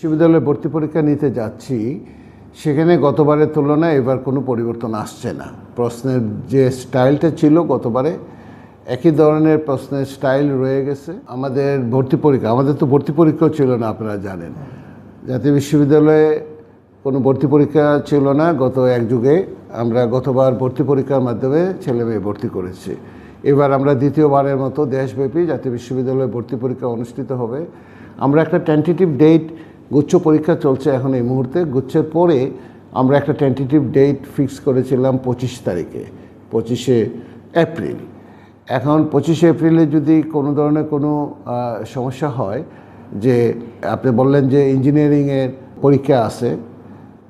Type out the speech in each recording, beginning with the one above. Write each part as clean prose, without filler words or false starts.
বিশ্ববিদ্যালয়ে ভর্তি পরীক্ষা নিতে যাচ্ছি, সেখানে গতবারের তুলনায় এবার কোনো পরিবর্তন আসছে না। প্রশ্নের যে স্টাইলটা ছিল গতবারে, একই ধরনের প্রশ্নের স্টাইল রয়ে গেছে। আমাদের তো ভর্তি পরীক্ষাও ছিল না, আপনারা জানেন। জাতীয় বিশ্ববিদ্যালয়ে কোনো ভর্তি পরীক্ষা ছিল না। গত এক যুগে আমরা গতবার ভর্তি পরীক্ষার মাধ্যমে ছেলে মেয়ে ভর্তি করেছি। এবার আমরা দ্বিতীয়বারের মতো দেশব্যাপী জাতীয় বিশ্ববিদ্যালয়ে ভর্তি পরীক্ষা অনুষ্ঠিত হবে। আমরা একটা টেন্টেটিভ ডেট, গুচ্ছ পরীক্ষা চলছে এখন এই মুহূর্তে, গুচ্ছের পরে আমরা একটা টেন্টেটিভ ডেট ফিক্স করেছিলাম 25 তারিখে, 25শে এপ্রিল। এখন 25শে এপ্রিলে যদি কোনো ধরনের কোনো সমস্যা হয়, যে আপনি বললেন যে ইঞ্জিনিয়ারিংয়ের পরীক্ষা আছে,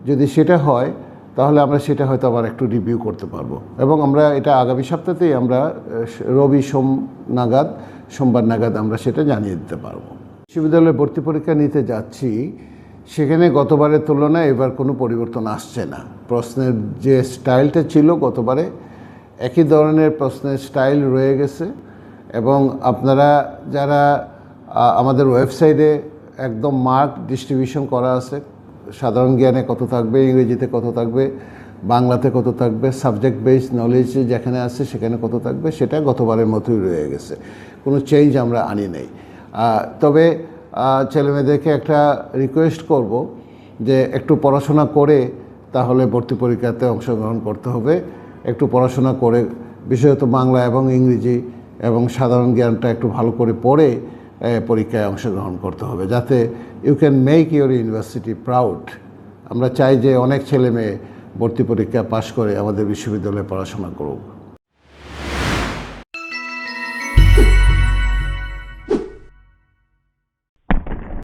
যদি সেটা হয় তাহলে আমরা সেটা হয়তো আবার একটু রিভিউ করতে পারবো, এবং আমরা এটা আগামী সপ্তাহতেই আমরা সোমবার নাগাদ আমরা সেটা জানিয়ে দিতে পারবো। বিশ্ববিদ্যালয়ে ভর্তি পরীক্ষা নিতে যাচ্ছি, সেখানে গতবারের তুলনায় এবার কোনো পরিবর্তন আসছে না। প্রশ্নের যে স্টাইলটা ছিল গতবারে, একই ধরনের প্রশ্নের স্টাইল রয়ে গেছে। এবং আপনারা যারা আমাদের ওয়েবসাইটে একদম মার্ক ডিস্ট্রিবিউশন করা আছে, সাধারণ জ্ঞানে কত থাকবে, ইংরেজিতে কত থাকবে, বাংলাতে কত থাকবে, সাবজেক্ট বেসড নলেজ যেখানে আছে সেখানে কত থাকবে, সেটা গতবারের মতোই রয়ে গেছে। কোনো চেঞ্জ আমরা আনি নাই। তবে ছেলেমেয়েদেরকে একটা রিকোয়েস্ট করব যে একটু পড়াশোনা করে তাহলে ভর্তি পরীক্ষাতে অংশগ্রহণ করতে হবে। একটু পড়াশোনা করে, বিশেষত বাংলা এবং ইংরেজি এবং সাধারণ জ্ঞানটা একটু ভালো করে পড়ে পরীক্ষায় অংশগ্রহণ করতে হবে, যাতে you can make your university proud. আমরা চাই যে অনেক ছেলে মেয়ে ভর্তি পরীক্ষা পাশ করে আমাদের বিশ্ববিদ্যালয়ে পড়াশোনা করুক।